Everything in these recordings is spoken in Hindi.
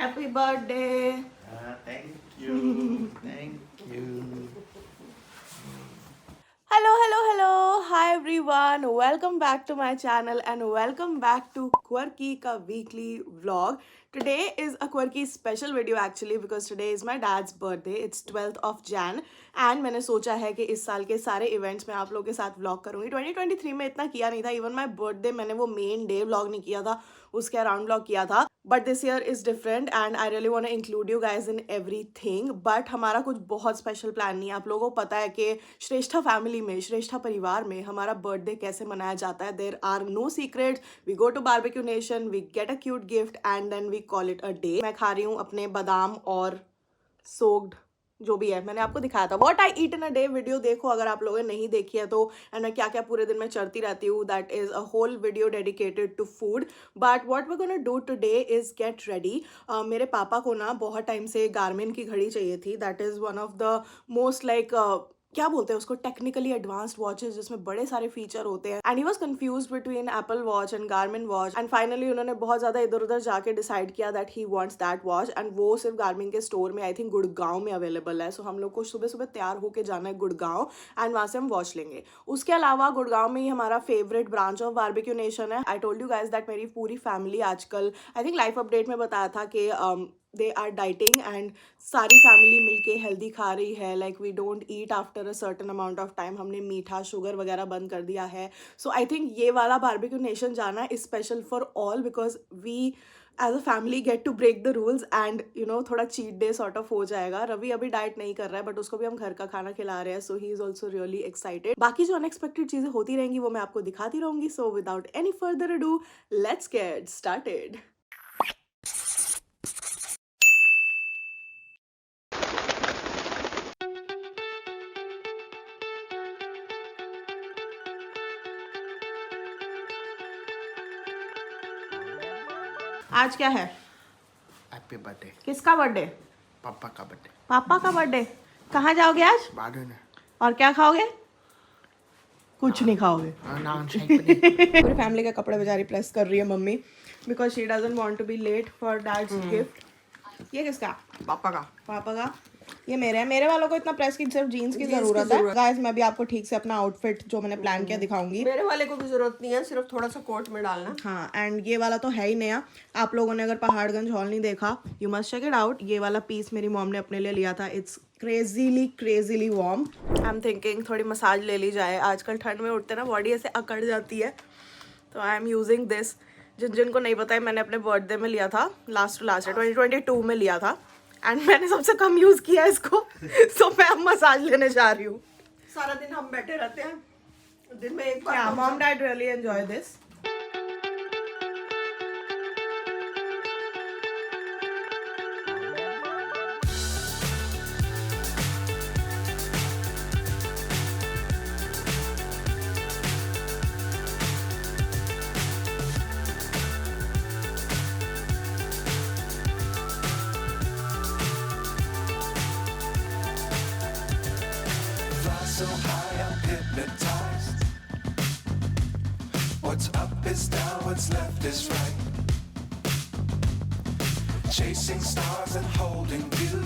Happy birthday. Thank you. Thank you. Hello. Hi everyone. Welcome back to my channel and welcome back to Quirky ka weekly vlog. Today is a quirky special video actually because today is my dad's birthday. It's 12th of Jan and मैंने सोचा है कि इस साल के सारे इवेंट्स मैं आप लोगों के साथ व्लॉग करूँगी. 2023 में इतना किया नहीं था. इवन माई बर्थडे मैंने वो मेन डे व्लॉग नहीं किया था, उसके अराउंड व्लॉग किया था. But this year is different and I really want to include you guys in everything. But हमारा कुछ बहुत स्पेशल प्लान नहीं है. आप लोगों को पता है कि श्रेष्ठा फैमिली में, श्रेष्ठा परिवार में हमारा बर्थडे कैसे मनाया जाता है. There are no secrets. We go to Barbecue Nation, we get a cute gift and then we call it a day. मैं खा रही हूँ अपने बादाम और सोक्ड जो भी है, मैंने आपको दिखाया था what I eat in a day. Video देखो अगर आप लोगों ने नहीं देखी है तो. एंड मैं क्या क्या पूरे दिन में चढ़ती रहती हूँ. That is a whole video dedicated to food. But what we gonna do today is get ready. मेरे पापा को ना बहुत टाइम से गारमिन की घड़ी चाहिए थी. That is one of the most like क्या बोलते हैं उसको, टेक्निकली एडवांस्ड वॉचेस जिसमें बड़े सारे फीचर होते हैं. And he was confused between Apple watch and Garmin watch. And finally उन्होंने बहुत ज्यादा इधर उधर जाके डिसाइड किया that he wants that watch. And वो सिर्फ गारमिन के स्टोर में आई थिंक गुड़गांव में अवेलेबल है. सो हम लोग को सुबह सुबह तैयार होकर जाना है गुड़गांव एंड वहाँ से हम वॉच लेंगे. उसके अलावा गुड़गांव में ही हमारा favourite branch of Barbeque Nation है. I told you guys that मेरी पूरी फैमिली आजकल, आई थिंक लाइफ अपडेट में बताया था कि दे आर डाइटिंग एंड सारी फैमिली मिलके हेल्दी खा रही है. Like we don't eat after a certain amount of time. हमने मीठा शुगर वगैरह बंद कर दिया है. सो आई थिंक ये वाला बारबेक्यू नेशन जाना is special for all because we as a family get to break the rules and you know थोड़ा चीट डे सॉर्ट ऑफ हो जाएगा. रवि अभी डाइट नहीं कर रहा है बट उसको भी हम घर का खाना खिला रहे हैं. So he is also really excited. बाकी जो अनएक्सपेक्टेड चीज़ें होती रहेंगी वो मैं आपको दिखाती रहूंगी. So without any further ado let's get started. आज क्या है? Happy birthday. किसका बर्थडे? पापा का बर्थडे. पापा का बर्थडे. कहाँ जाओगे आज? बाद में और क्या खाओगे? कुछ नहीं खाओगे. नान शेक पनीर. पूरी फैमिली के कपड़े बेचारी प्रेस कर रही है मम्मी because she doesn't want to be late for dad's gift. ये किसका? पापा का. पापा का. ये मेरे है. मेरे वालों को इतना प्रेस की सिर्फ जीन्स की जरूरत है. गाइस मैं भी आपको ठीक से अपना आउटफिट जो मैंने प्लान किया दिखाऊंगी. मेरे वाले को भी जरूरत नहीं है, सिर्फ थोड़ा सा कोट में डालना. हाँ एंड ये वाला तो है ही नया. आप लोगों ने अगर पहाड़गंज हॉल नहीं देखा you must check it out. ये वाला पीस मेरी मॉम ने अपने लिए लिया था. It's crazily warm. I am thinking थोड़ी मसाज ले ली जाए. आजकल ठंड में उठते ना बॉडी ऐसे अकड़ जाती है. तो आई एम यूजिंग दिस. जिनको नहीं पता है मैंने अपने बर्थडे में लिया था. लास्ट 2022 में लिया था एंड मैंने सबसे कम यूज किया है इसको. सो मैं अब मसाज लेने जा रही हूँ. सारा दिन हम बैठे रहते हैं, दिन में एक बार. Yeah, mom dad really enjoy this. So high, I'm hypnotized. What's up is down, what's left is right. Chasing stars and holding you.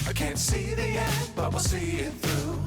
I can't see the end, but we'll see it through.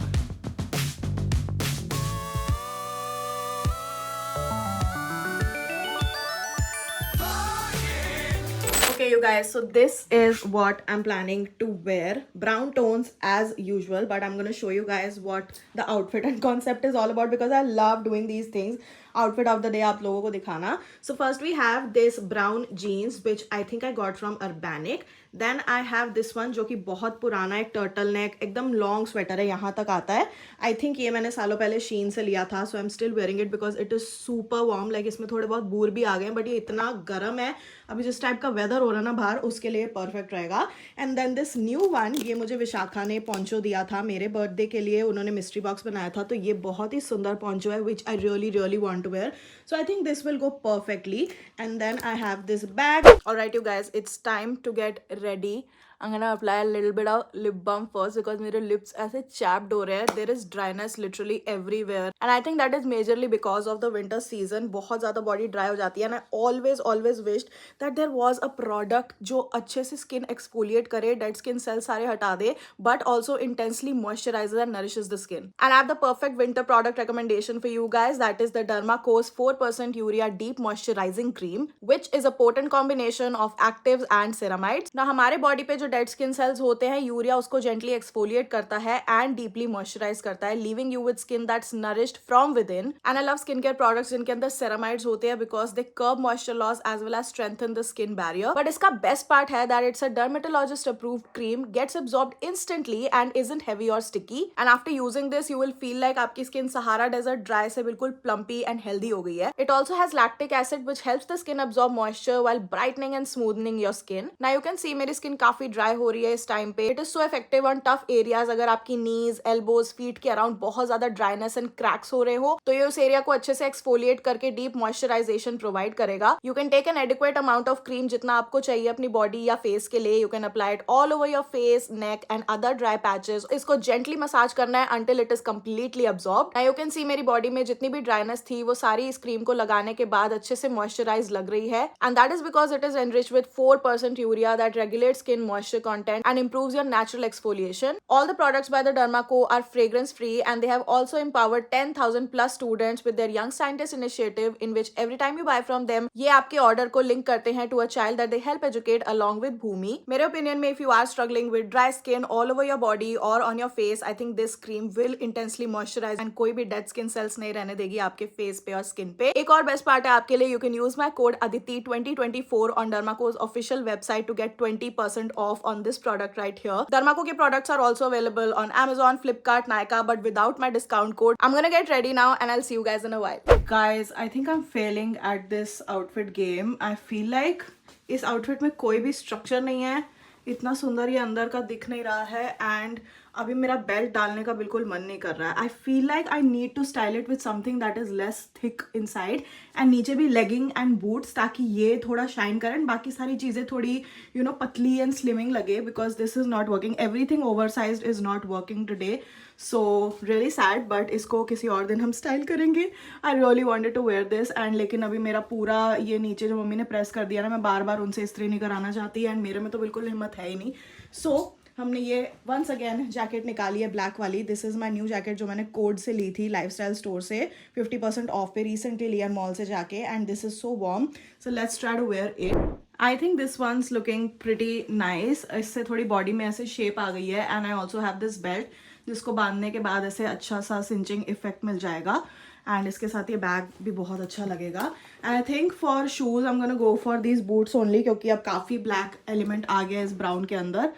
Okay you guys, so this is what I'm planning to wear. Brown tones as usual, but I'm gonna show you guys what the outfit and concept is all about because I love doing these things. Outfit of the day आप लोगों को दिखाना. So first we have this brown jeans which I think I got from Urbanic. Then I have this one जो कि बहुत पुराना एक टर्टल नेक एकदम लॉन्ग स्वेटर है, यहाँ तक आता है. आई थिंक ये मैंने सालों पहले शीन से लिया था. So I am still wearing it because it is super warm. Like इसमें थोड़े बहुत बूर भी आ गए हैं बट ये इतना गर्म है अभी जिस टाइप का वेदर हो रहा है ना बाहर उसके लिए परफेक्ट रहेगा. And then this new one, ये मुझे विशाखा ने पॉन्चो दिया था मेरे बर्थडे के लिए. उन्होंने मिस्ट्री बॉक्स बनाया था तो ये बहुत ही सुंदर पॉन्चो है which I really want to wear. So I think this will go perfectly. And then I have this bag. Alright you guys, it's time to get ready. I'm gonna apply a little bit of lip balm first because मेरे lips ऐसे chapped हो रहे हैं. There is dryness literally everywhere and I think that is majorly because of the winter season. बहुत ज़्यादा body dry हो जाती है and I always wished that there was a product जो अच्छे से skin exfoliate करे, dead skin cells सारे हटा दे, but also intensely moisturizes and nourishes the skin. And I have the perfect winter product recommendation for you guys. That is the Dermacos 4% Urea Deep Moisturizing Cream, which is a potent combination of actives and ceramides. Now हमारे body पे जो dead skin cells होते हैं, यूरिया उसको gently exfoliate करता है and deeply moisturize करता है, leaving you with skin that's nourished from within. And I love skincare products जिनके अंदर ceramides होते हैं because they curb moisture loss as well as strengthen the skin barrier. But इसका best part है that it's a dermatologist approved cream, gets absorbed instantly and isn't heavy or sticky. And after using this, you will feel like आपकी skin Sahara Desert dry से बिल्कुल plumpy and healthy हो गई है. It also has lactic acid which helps the skin absorb moisture while brightening and smoothening your skin. Now you can see मेरी skin काफी dry हो रही है इस time पे. It is so effective on tough areas. अगर आपकी knees, elbows, feet के around बहुत ज़्यादा dryness and cracks हो रहे हो, तो ये उस area को अच्छे से exfoliate करके deep moisturization provide करेगा. You can take an adequate amount of cream जितना आपको चाहिए अपनी body या face के लिए. You can apply it all over your face, neck and other dry patches. इसको gently massage करना है until it is completely absorbed. Now you can see मेरी body में जितनी भी dryness थी वो सारी इस cream को लगाने के बाद अच्छे से moisturize लग रही है. And that is because it is enriched with 4% urea that regulates skin moisture content and improves your natural exfoliation. All the products by the Dermaco are fragrance free and they have also empowered 10,000 plus students with their Young Scientist initiative in which every time you buy from them, ये आपके order को link करते हैं to a child that they help educate along with Bhumi. मेरे opinion में if you are struggling with dry skin all over your body or on your face, I think this cream will intensely moisturize and कोई भी dead skin cells नहीं रहने देगी आपके face पे और skin पे. एक और best part है आपके लिए, you can use my code Aditi2024 on Dermaco's official website to get 20% off on this product right here. Dermaco के products are also available on Amazon, Flipkart, Nykaa, but without my discount code. I'm gonna get ready now and I'll see you guys in a while. Guys, I think I'm failing at this outfit game. I feel like इस outfit में कोई भी structure नहीं है, इतना सुंदर ये अंदर का दिख नहीं रहा है एंड अभी मेरा बेल्ट डालने का बिल्कुल मन नहीं कर रहा है. I feel like I need to style it with something that is less thick inside and नीचे भी लेगिंग एंड बूट्स ताकि ये थोड़ा शाइन करे एंड बाकी सारी चीज़ें थोड़ी पतली एंड स्लिमिंग लगे because this is not working. Everything oversized is not working today. So really sad but इसको किसी और दिन हम स्टाइल करेंगे. I really wanted to wear this and लेकिन अभी मेरा पूरा ये नीचे जो मम्मी ने प्रेस कर दिया ना, मैं बार बार उनसे इस्त्री नहीं कराना चाहती एंड मेरे में तो बिल्कुल हिम्मत है ही नहीं. सो हमने ये वंस अगेन जैकेट निकाली है ब्लैक वाली. This is my new jacket जो मैंने कोड से ली थी लाइफस्टाइल स्टोर से 50% ऑफ पे रिसेंटली लिया मॉल से जाके and this is so warm. So let's try to wear it. I think this one's looking pretty nice. इससे थोड़ी बॉडी में ऐसे शेप आ गई है and I also have this belt जिसको बांधने के बाद ऐसे अच्छा सा सिंचिंग इफेक्ट मिल जाएगा एंड इसके साथ ये बैग भी बहुत अच्छा लगेगा. And I think for shoes I am gonna go for these boots only क्योंकि अब काफ़ी ब्लैक एलिमेंट आ गया इस ब्राउन के अंदर.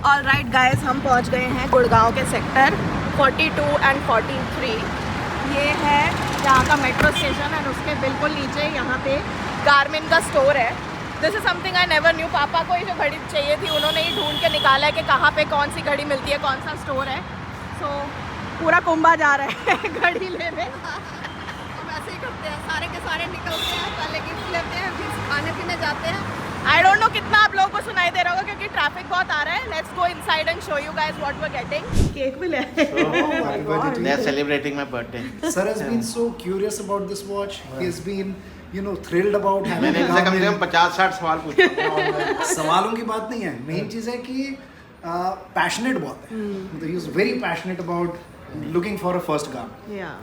ऑल राइट गाइज, हम पहुंच गए हैं गुड़गांव के सेक्टर 42 एंड 43. ये है यहाँ का मेट्रो स्टेशन एंड उसके बिल्कुल नीचे यहाँ पे गारमिन का स्टोर है. This is something I never knew. पापा को ये जो घड़ी चाहिए थी उन्होंने ही ढूंढ के निकाला है कि कहाँ पे कौन सी घड़ी मिलती है, कौन सा स्टोर है. सो पूरा कुंभा जा रहा है घड़ी लेने. हम ऐसे ही करते हैं, सारे के सारे निकलते हैं, पहले गिफ्ट लेते हैं, फिर खाने पीने जाते हैं. आई डोंट नो कितना आप लोगों को सुनाई दे रहा होगा क्योंकि ट्रैफिक बहुत आ रहा है. Let's go inside and show you guys what we are getting. Cake भी ले आए. They are celebrating my birthday. Sir has been so curious about this watch. He has been, thrilled about having मैंने इनसे कम से कम 50-60 सवाल पूछे. सवालों की बात नहीं है. मेन चीज़ है कि पैशनेट बहुत है. He is very passionate about looking for a first garment. Yeah.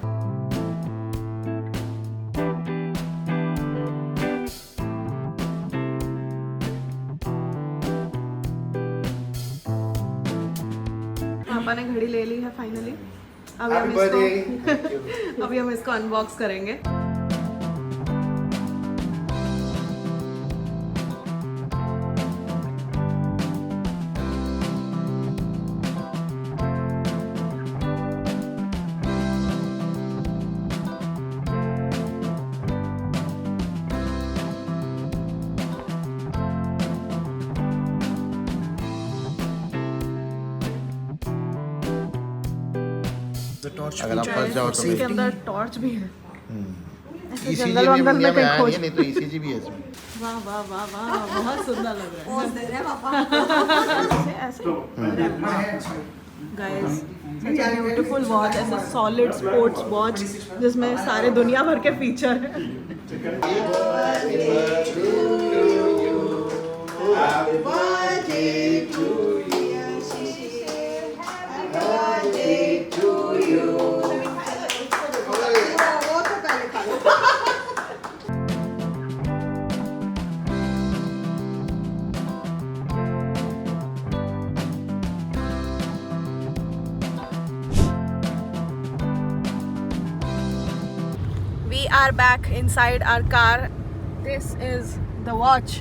ले ली है फाइनली। Happy birthday. अभी हम इसको अनबॉक्स करेंगे। The torch अगर आप feature फंस जाओ for तो इसके safety. अंदर टॉर्च भी है। ऐसे ECG जंगल भी वंगल में इंडिया में कहीं आया खोज। नहीं है, नहीं तो ECG भी है इसमें। वाह वाह वाह वाह, बहुत सुंदर लग रहा पोज दे रहे हैं पापा। है। ऐसे guys, such a beautiful watch, ऐसे सॉलिड स्पोर्ट्स वॉच जिसमें सारे दुनिया भर के फीचर हैं। वो तो पहले खा लो। We are back inside our car. This is the watch.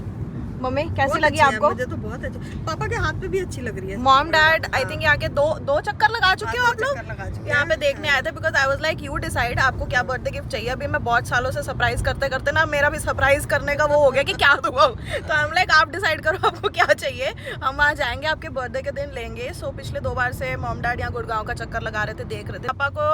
Mummy कैसी बहुत लगी अच्छी है, आपको? मुझे तो बहुत अच्छी। पापा के हाथ पे भी अच्छी लग रही है। मॉम डैड आई थिंक यहाँ के दो चक्कर लगा चुके हो हाँ, आप दो लोग? चक्कर लगा चुके यहाँ हैं। पे देखने आए थे because I was like you decide आपको क्या बर्थडे गिफ्ट चाहिए। अभी मैं बहुत सालों से सरप्राइज करते करते ना मेरा भी सरप्राइज करने का वो हो गया कि क्या दूँ। तो हम लाइक आप डिसाइड करो आपको क्या चाहिए, हम वहाँ जाएंगे आपके बर्थडे के दिन लेंगे। सो पिछले 2 बार से मॉम डैड यहाँ गुड़गांव का चक्कर लगा रहे थे, देख रहे थे। पापा को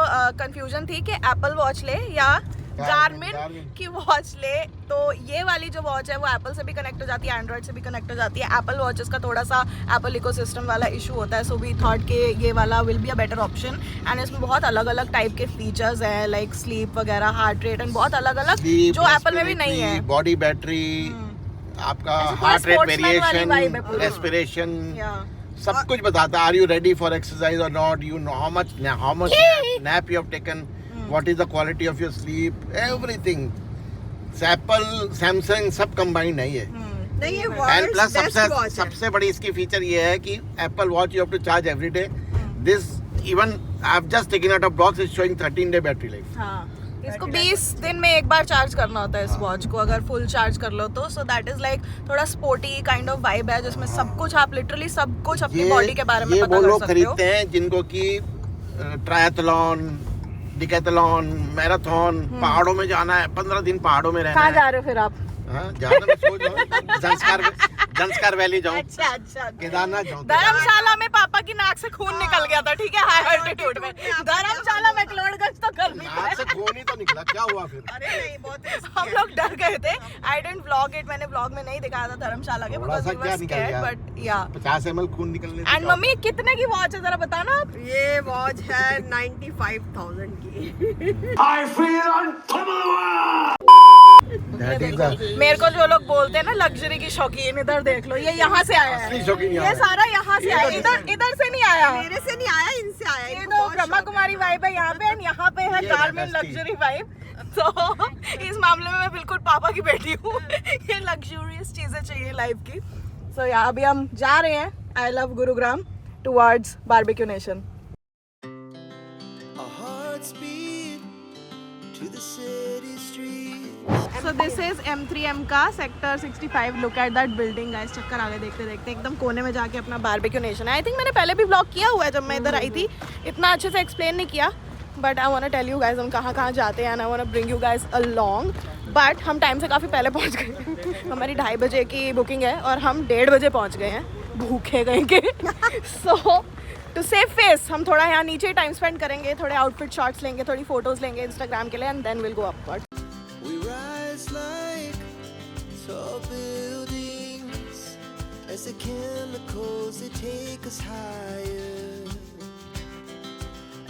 कंफ्यूजन थी कि एप्पल वॉच ले या गारमिन की वॉच ले। तो ये वाली जो वॉच है वो एप्पल से भी कनेक्ट हो जाती है, एंड्रॉइड से भी कनेक्ट हो जाती है। एप्पल वॉचेस का थोड़ा सा एप्पल इकोसिस्टम वाला इशू होता है, सो वी थॉट के ये वाला will be a better option. And इसमें बहुत अलग अलग टाइप के फीचर्स हैं, लाइक स्लीप वगैरह, हार्ट रेट एंड बहुत अलग अलग जो एप्पल में भी नहीं है। बॉडी बैटरी, आपका ऐसे पूरा हार्ट रेट sportsman वाली vibe है वेरिएशन, पूरी। Respiration, Yeah. सब कुछ बताता है। Are you ready for exercise और not, you know how much nap you have taken, what is the quality of your sleep, everything. Apple, Samsung सब कंबाइंड है ये। नहीं ये and world plus best watch है। सबसे बड़ी इसकी फीचर ये है कि Apple watch you have to charge every day. This even I have just taken out of box, is showing 13-day battery life. हाँ, इसको 20 दिन में एक बार चार्ज करना होता है इस वॉच को, अगर फुल चार्ज कर लो तो। सो दैट इज लाइक थोड़ा स्पोर्टी काइंड ऑफ वाइब है जिसमें सब कुछ आप लिटरली सब कुछ अपनी बॉडी के बारे में ये पता वो कर लोग सकते हो। खरीदते हैं जिनको कि ट्रायथलॉन, डिकैथलॉन, मैराथन, पहाड़ों में जाना है, 15 दिन पहाड़ों में रहना कहाँ है। जा रहे हो फिर आप? हाँ, जाना मैं सोच रहा हूँ जंस्कार वैली जाऊँ, अच्छा अच्छा। केदारनाथ जाऊँ। धर्मशाला में पापा की नाक से खून निकल गया था, ठीक है, हाई अल्टीट्यूड में। धर्मशाला मैक्लोडगंज तो कर नहीं नाक पाए। से खून ही तो निकला, क्या हुआ फिर? अरे नहीं बहुत risky हम है। लोग डर गए थे। आई डेंट व्लॉग इट, मैंने व्लॉग में नहीं दिखाया था धर्मशाला के, थोड़ा बिकॉज़ सा वी क्या वर निकल स्कैर्ड, गया? बट या 50 ml खून निकलने से एंड क्या मम्मी कितने की वॉच है जरा बताना आप? ये वॉच है 95,000 की। होता? That is the- मेरे को जो लोग बोलते हैं ना लग्जरी की शौकीन, इधर देख लो, ये यहाँ से आया है। असली शौकीन यहाँ ये है। सारा यहाँ से आया, इधर से नहीं आया। मेरे से नहीं आया, इनसे आया। ये इनको तो बहुत ब्रह्मा शौक है। कुमारी वाइब है यहाँ पे, एंड यहाँ पे है ये गारमिन dynasty। Luxury vibe. तो इस मामले में मैं बिल्कुल पापा की बेटी हूँ। ये लग्जूरियस चीजें चाहिए लाइफ की। सो या अभी हम जा रहे हैं I love Gurugram towards Barbeque Nation. Our hearts beat to the city streets. So this is M3M का sector 65। Look at that building guys, चक्कर आ गए देखते देखते। एकदम कोने में जाके अपना बारबेक्यू नेशन है। आई थिंक मैंने पहले भी ब्लॉग किया हुआ है जब मैं इधर आई थी, इतना अच्छे से एक्सप्लेन नहीं किया, but I want tell you guys हम कहाँ कहाँ जाते हैं and I want bring you guys along. But हम टाइम से काफ़ी पहले पहुँच गए। हमारी 2:30 बजे की बुकिंग है और हम 1:30 बजे पहुँच गए हैं, भूखे गए के। सो टू सेव फेस हम थोड़ा यहाँ नीचे टाइम स्पेंड करेंगे, थोड़े आउटफिट शॉट्स लेंगे, थोड़ी फोटोज लेंगे इंस्टाग्राम के लिए, and then will go upward. We rise like tall buildings as the chemicals they take us higher.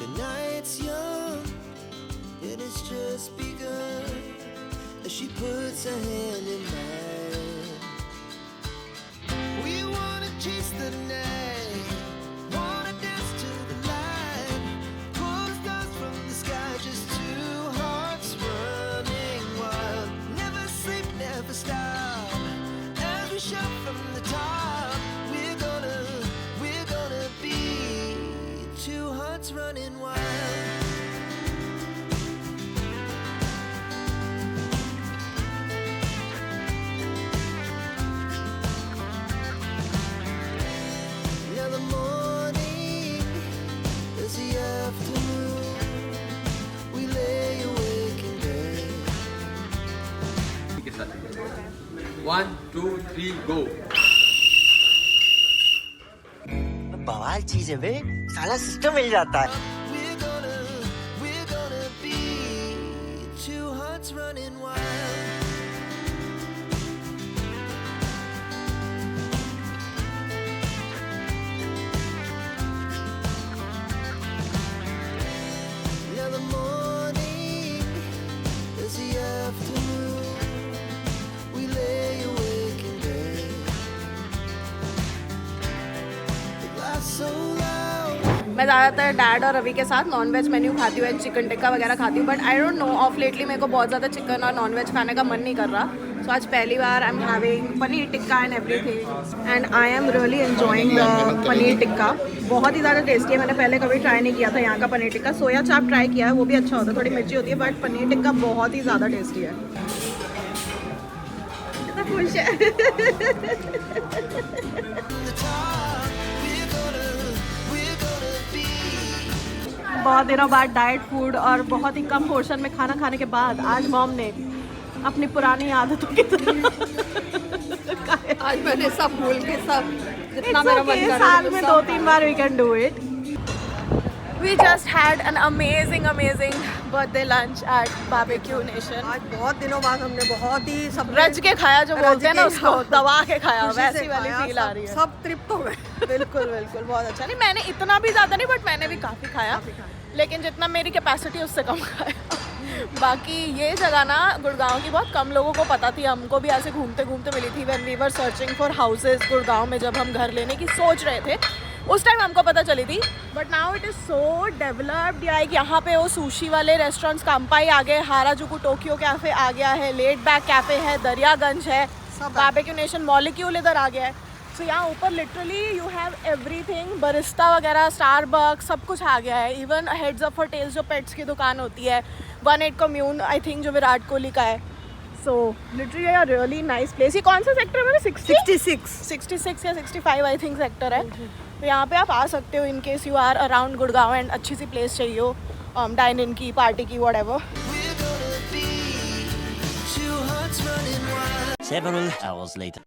The night's young and it's just begun as she puts her hand in mine. We wanna chase the night, wanna dance to the light, pull the stars from the sky, just two hearts running wild. Never sleep, never stop, as we shout from the top. We're gonna be 200. Now the morning is the afternoon. We lay awake in bed. 1, 2, 3, go. बवाल चीज है बे साला सिस्टम मिल जाता है We're gonna be two hearts running wild. Now the morning is the afternoon. We lay awake in bed. The glass so loud. मैं ज़्यादातर डैड और रवि के साथ नॉन वेज मेन्यू खाती हूँ, चिकन टिक्का वगैरह खाती हूँ, but I don't know of lately मेरे को बहुत ज़्यादा चिकन और नॉन वेज खाने का मन नहीं कर रहा. सो आज पहली बार I am having paneer tikka and everything and I am really enjoying the paneer tikka. बहुत ही ज़्यादा टेस्टी है. मैंने पहले कभी ट्राई नहीं किया था यहाँ का पनीर टिक्का. सोया चाप ट्राई किया है, वो भी अच्छा होता है, थोड़ी मिर्ची होती है, बट पनीर टिक्का बहुत ही ज़्यादा टेस्टी है. कितना खुश है. बहुत दिनों बाद डाइट फूड और बहुत ही कम पोर्शन में खाना खाने के बाद आज मॉम ने अपनी पुरानी आदतों की तरह आज मैंने सब भूल के सब जितना मेरा मन कर रहा साल था में सब 2-3 बार we can do it. We just had an amazing birthday lunch at Barbecue Nation. आज बहुत दिनों बाद हमने बहुत ही सब रज के खाया जो बोलते हैं ना के उसको, खाया। दबा के खाया, खुशी से वैसी वाली खाया, फील आ रही है. सब तृप्त हो गए. बिल्कुल बिल्कुल बहुत अच्छा. नहीं मैंने इतना भी ज़्यादा नहीं, बट मैंने भी काफ़ी खाया, लेकिन जितना मेरी कैपेसिटी उससे कम खाया. बाकी ये जगह ना गुड़गांव की बहुत कम लोगों को पता थी. हमको भी ऐसे घूमते घूमते मिली थी when we were searching for houses Gurgaon में. जब हम घर लेने की सोच रहे थे उस टाइम हमको पता चली थी, but now it is so developed. Like यहाँ पे वो सुशी वाले रेस्टोरेंट्स काम्पाई आ गए, हाराजुकू टोक्यो कैफ़े आ गया है, लेट बैक कैफ़े है, दरियागंज है, बारबेक्यू नेशन मॉलिक्यूल इधर आ गया है. सो यहाँ ऊपर literally you have everything, Barista वगैरह, स्टारबक्स, सब कुछ आ गया है. Even Heads Up For Tails जो पेट्स की दुकान होती है, 1-8 कम्यून आई थिंक जो विराट कोहली का है. So literally a really nice place. ये कौन सा सेक्टर है मैंने 66 या 65 आई थिंक सेक्टर है. तो यहाँ पे आप आ सकते हो in case you are around Gurgaon and अच्छी सी प्लेस चाहिए हो डाइन इन की, पार्टी की, whatever. We're gonna be two hearts running wild. several hours later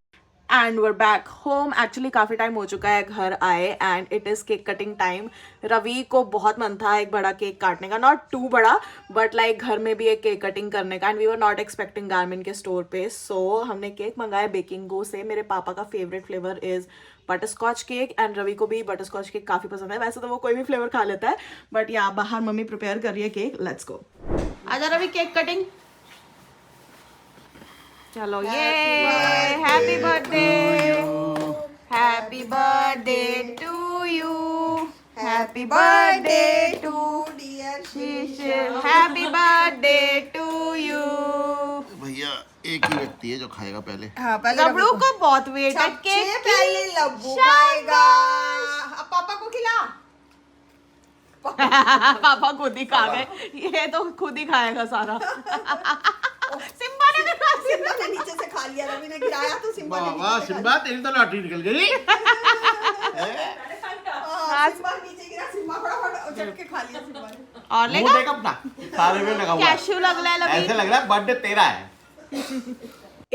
and were back home. Actually काफ़ी टाइम हो चुका है घर आए and it is cake cutting time. Ravi को बहुत मन था एक बड़ा केक काटने का, नॉट टू बड़ा बट लाइक घर में भी एक केक कटिंग करने का, and we were not expecting garment के स्टोर पे. सो हमने केक मंगाया बेकिंग गो से. मेरे पापा का favourite flavour is butter scotch cake and Ravi को भी बटर स्कॉच केक काफ़ी पसंद है. वैसे तो वो कोई भी फ्लेवर खा लेता है, बट यहाँ बाहर मम्मी प्रिपेयर कर रही है केक. Let's go. आजा रवि केक कटिंग. चलो ये happy birthday, happy birthday to you, happy birthday to dear Shishil, happy birthday to you. भैया एक ही व्यक्ति है जो खाएगा पहले. गबड़ू को बहुत वेट है केक पहले लब्बू खाएगा. अब पापा को खिला. पापा खुद ही खा गए. ये तो खुद ही खाएगा सारा. सिम्बा ने भी खा लिया. सिम्बा ने नीचे से खा लिया, रवि ने गिराया तो सिम्बा ने वाह सिम्बा तेरी तो लॉटरी निकल गई. सिम्बा नीचे गिरा, सिम्बा फटाफट उछल के खा लिया सिम्बा ने. और मुंह लेगा देख अपना सारे में लगा हुआ है. कैश्यू लग रहा है लवी. ऐसे लग रहा है बर्थडे तेरा है.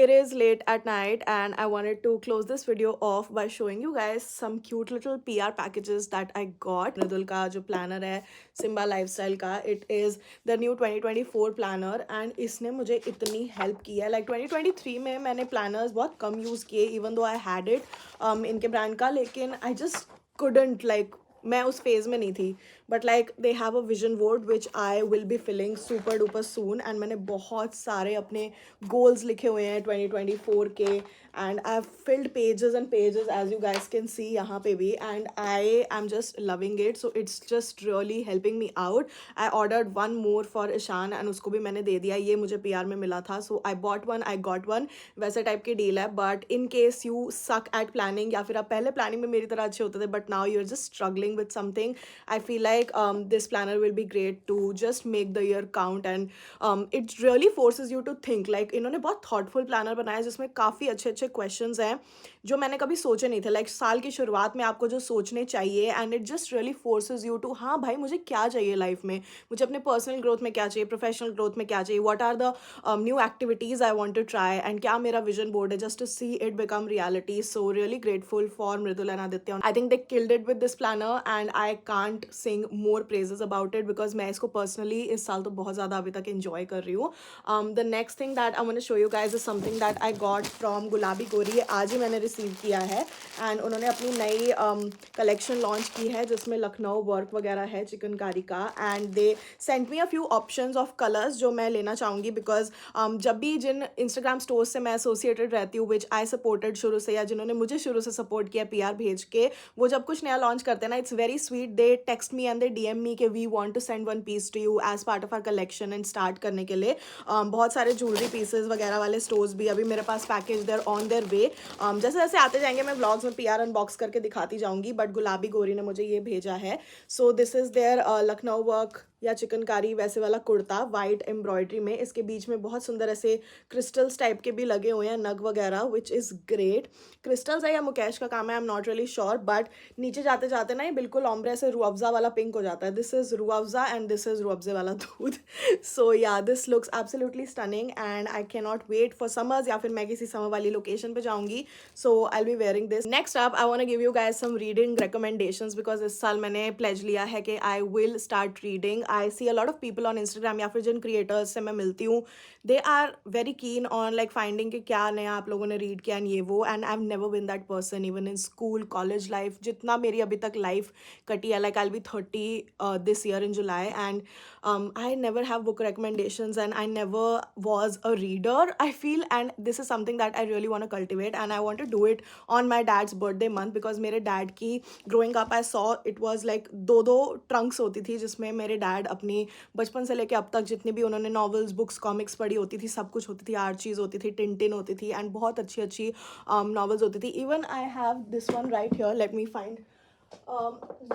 It is late at night and I wanted to close this video off by showing you guys some cute little PR packages that I got. Mridul का जो planner है Simba Lifestyle का, it is the new 2024 planner and इसने मुझे इतनी help की है. Like 2023 में मैंने planners बहुत कम use किए even though I had it इनके brand का, लेकिन I just couldn't like मैं उस फेज़ में नहीं थी. But like they have a vision board which I will be filling super duper soon. And मैंने बहुत सारे अपने गोल्स लिखे हुए हैं 2024 के, and I have filled pages and pages as you guys can see यहाँ पे भी, and I am just loving it. So it's just really helping me out. I ordered one more for Ishaan and उसको भी मैंने दे दिया. ये मुझे PR में मिला था, so I bought one I got one, वैसे टाइप की डील है. But in case you suck at planning, या फिर आप पहले प्लानिंग में मेरी तरह अच्छे होते थे but now you are just struggling with something, I feel like like this planner will be great to just make the year count, and it really forces you to think. Like इन्होंने बहुत thoughtful planner बनाया है जिसमें काफ़ी अच्छे अच्छे questions हैं जो मैंने कभी सोचे नहीं थे. लाइक साल की शुरुआत में आपको जो सोचने चाहिए, and it just really forces you to, हाँ भाई मुझे क्या चाहिए लाइफ में, मुझे अपने पर्सनल ग्रोथ में क्या चाहिए, प्रोफेशनल ग्रोथ में क्या चाहिए, what are the new activities I want to try, and क्या मेरा विजन बोर्ड है, just to see it become reality. So really grateful for Mridul and Aditya. I think they killed it with this planner and I can't sing more praises about it because मैं इसको पर्सनली इस साल तो बहुत ज़्यादा अभी तक एंजॉय कर रही हूँ. The next thing that I want to show you guys is something that I got from Gulabi Gori. आज ही मैंने रिसीव किया है, एंड उन्होंने अपनी नई कलेक्शन लॉन्च की है जिसमें लखनऊ वर्क वगैरह है चिकनकारी का, and they sent me a few options of colours जो मैं लेना चाहूँगी बिकॉज जब भी जिन इंस्टाग्राम स्टोर्स से मैं एसोसिएटेड रहती हूँ, विच आई सपोर्टेड शुरू से, या जिन्होंने मुझे शुरू से सपोर्ट किया PR भेज के, वो जब कुछ नया लॉन्च करते हैं ना, it's very sweet. They text me and they DM me कि we want to send one piece to you as part of our collection and start करने के लिए. बहुत सारे ज्वेलरी पीसेज वगैरह वाले स्टोर्स भी अभी मेरे पास package they're on their way. जैसे जैसे आते जाएंगे मैं व्लॉग्स में PR अनबॉक्स करके दिखाती जाऊंगी, बट गुलाबी गोरी ने मुझे ये भेजा है. So this is their Lucknow work या चिकनकारी वैसे वाला कुर्ता वाइट एम्ब्रॉयडरी में. इसके बीच में बहुत सुंदर ऐसे क्रिस्टल्स टाइप के भी लगे हुए हैं, नग वगैरह, विच इज़ ग्रेट. क्रिस्टल्स है या मुकेश का काम है, I am not really sure, but नीचे जाते जाते ना ये बिल्कुल ऑम्ब्रे से रूअफ़ज़ा वाला पिंक हो जाता है. This is Rooh Afza and this is रूअफ़ज़े वाला दूध. So yeah this looks absolutely stunning and I can not wait for summers, या फिर मैं किसी समर वाली लोकेशन पे जाऊंगी. So I will be wearing this. Next up I want to give you guys some reading recommendations because इस साल मैंने प्लेज लिया है कि I will start reading. I see a lot of people on Instagram या फिर जिन क्रिएटर्स से मैं मिलती हूँ, they are very keen on like finding कि क्या नया आप लोगों ने रीड किया एंड ये वो, and I have never been that person even in school college life. जितना मेरी अभी तक लाइफ कटी है, like I will be 30 this year in July, and I never have book recommendations and I never was a reader, I feel, and this is something that I really want to cultivate and I want to do it on my dad's birthday month because मेरे dad की growing up I saw it was like दो ट्रंक्स होती थी जिसमें मेरे डैड अपनी बचपन से लेके अब तक जितनी भी उन्होंने नॉवेल्स बुक्स कॉमिक्स पढ़ी होती थी सब कुछ होती थी. आर्चीज़ होती थी, टिंटिन होती थी, एंड बहुत अच्छी अच्छी नॉवेल्स होती थी. Even I have this one right here, let me find.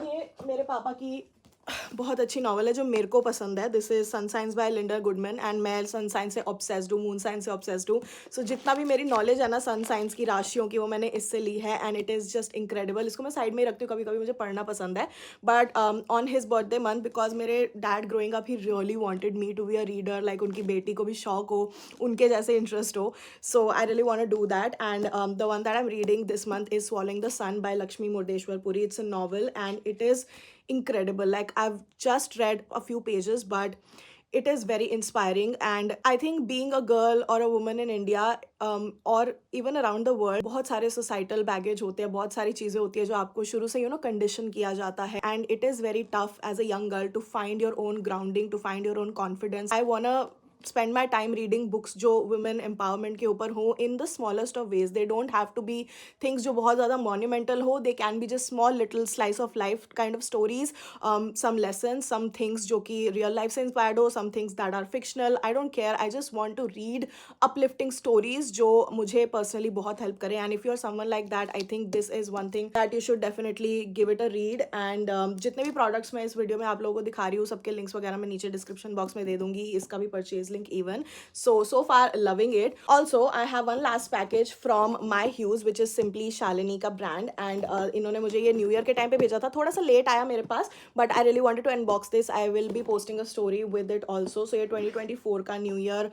ये मेरे पापा की बहुत अच्छी नॉवल है जो मेरे को पसंद है. This is sun science by Linda Goodman and मैं सन साइंस से ऑब्सेस्ड हूँ, मून साइंस से ऑब्सेस्ड हूँ. सो जितना भी मेरी नॉलेज है ना सन साइंस की राशियों की वो मैंने इससे ली है and it is just incredible. इसको मैं साइड में ही रखती हूँ, कभी कभी मुझे पढ़ना पसंद है. But on his birthday month because मेरे dad growing up he really wanted me to be a reader, like उनकी बेटी को भी शौक हो, उनके जैसे इंटरेस्ट हो. So I really want to do that and the one that I am reading this month is swallowing the sun by Lakshmi Murdeshwar Puri. It's a novel and it is incredible. Like I've just read a few pages but it is very inspiring and I think being a girl or a woman in India or even around the world बहुत सारे societal baggage होते हैं, बहुत सारी चीज़ें होती है जो आपको शुरू से condition किया जाता है and it is very tough as a young girl to find your own grounding, to find your own confidence. I wanna spend my time reading books जो women empowerment के ऊपर हो in the smallest of ways. They don't have to be things जो बहुत ज़्यादा monumental हो. They can be just small little slice of life kind of stories, some lessons, some things जो कि real life से inspired हो, some things that are fictional. I don't care. I just want to read uplifting stories जो मुझे personally बहुत help करे. And if you're someone like that, I think this is one thing that you should definitely give it a read. And जितने भी products मैं इस वीडियो में आप लोगों को दिखा रही हूँ सबके links वगैरह मैं नीचे description box में दे दूँगी. इसका भी purchase link even. So far loving it. Also I have one last package from My Hues which is simply Shalini का brand and इन्होंने मुझे ये न्यू ईयर के टाइम पे भेजा था. थोड़ा सा लेट आया मेरे पास but I really wanted to unbox this. I will be posting a story with it also. So ये 2024 का न्यू ईयर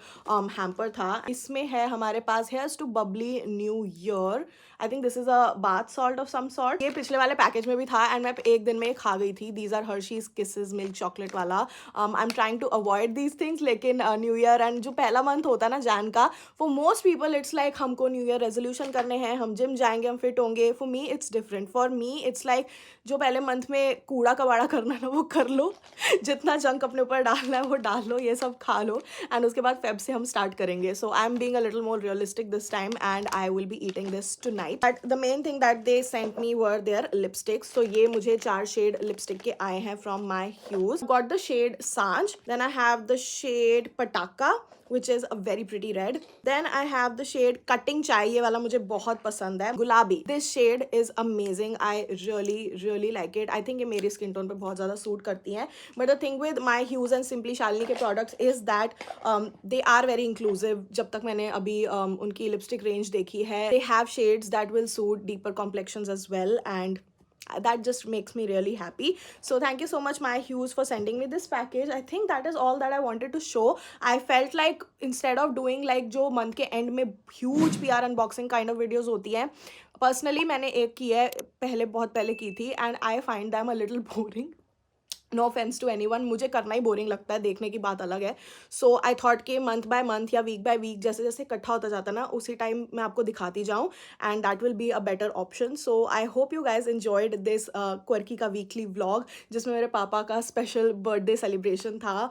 hamper था. इसमें है हमारे पास Here's to Bubbly New Year. I think this is a bath salt of some sort. ये पिछले वाले पैकेज में भी था and मैं एक दिन में खा गई थी. These are Hershey's Kisses milk chocolate वाला. I'm trying to avoid these things लेकिन न्यू ईयर एंड जो पहला मंथ होता है ना जैन का, for most people it's like हमको न्यू ईयर रेजोल्यूशन करने हैं, हम जिम जाएंगे, हम फिट होंगे. For me it's different. For me it's like जो पहले मंथ में कूड़ा कबाड़ा करना है ना वो कर लो, जितना जंक अपने ऊपर डालना है वो डाल लो, ये सब खा लो एंड उसके बाद फेब से हम स्टार्ट करेंगे. So I am being a little more realistic this time and I will be eating this tonight. But the main thing that they sent me were their lipsticks. So ये मुझे 4 शेड लिपस्टिक के आए हैं from my huge. Got the shade Saanjh, then I have the shade Pataka, which is a very pretty red. Then I have the shade Cutting Chai. ये वाला मुझे बहुत पसंद है, गुलाबी. This shade is amazing. I really like it. I think ये मेरी skin tone पे बहुत ज़्यादा सूट करती हैं. But the thing with my Hues and Simply Shalini के products is that they are very inclusive. जब तक मैंने अभी उनकी lipstick range देखी है, they have shades that will suit deeper complexions as well, and that just makes me really happy. So thank you so much My Hues for sending me this package. I think that is all that I wanted to show. I felt like instead of doing like जो month के end में huge PR unboxing kind of videos होती हैं, personally मैंने एक की है, बहुत पहले की थी, and I find them a little boring. No offence to anyone, मुझे करना ही बोरिंग लगता है, देखने की बात अलग है. सो आई थॉट कि मंथ बाय मंथ या वीक बाय वीक जैसे जैसे इकट्ठा होता जाता ना, उसी टाइम मैं आपको दिखाती जाऊँ, and that will be a better option. So I hope you guys enjoyed this quirky का वीकली व्लॉग, जिसमें मेरे पापा का स्पेशल बर्थडे सेलिब्रेशन था.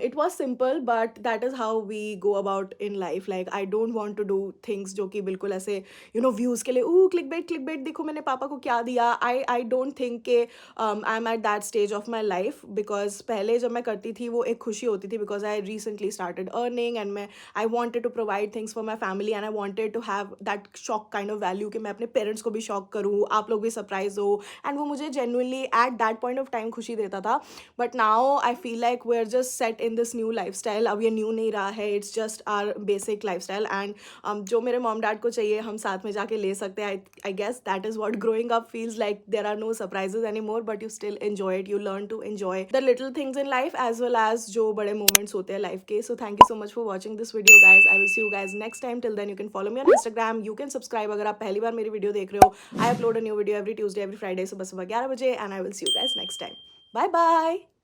It was simple but that is how we go about in life. Like I don't want to do things जो कि बिल्कुल ऐसे व्यूज़ के लिए क्लिक बेट देखो मैंने पापा को क्या दिया. आई डोंट थिंक के I am at that stage of my life, because पहले जब मैं करती थी वो एक खुशी होती थी, because I recently started earning and I wanted to provide things for my family, and I wanted to have that shock kind of value कि मैं अपने पेरेंट्स को भी शॉक करूँ, आप लोग भी सरप्राइज हो, एंड वो मुझे genuinely at that point of time खुशी देता था. But now I feel like we are just set in this new life style. अब ये न्यू नहीं रहा है, it's just our basic life style, and जो मेरे मॉम डैड को चाहिए हम साथ में जाके ले सकते हैं. I guess that is what growing up feels like. There are no surprises any more, but you still enjoy it, you learn to enjoy the little things in life as well as जो बड़े moments होते हैं life के. So thank you so much for watching this video guys. I will see you guys next time. Till then you can follow me on Instagram. You can subscribe अगर आप पहली बार मेरी वीडियो देख रहे हो. I upload a new video every Tuesday, every Friday सुबह 11 बजे, and I will see you guys next time. Bye bye.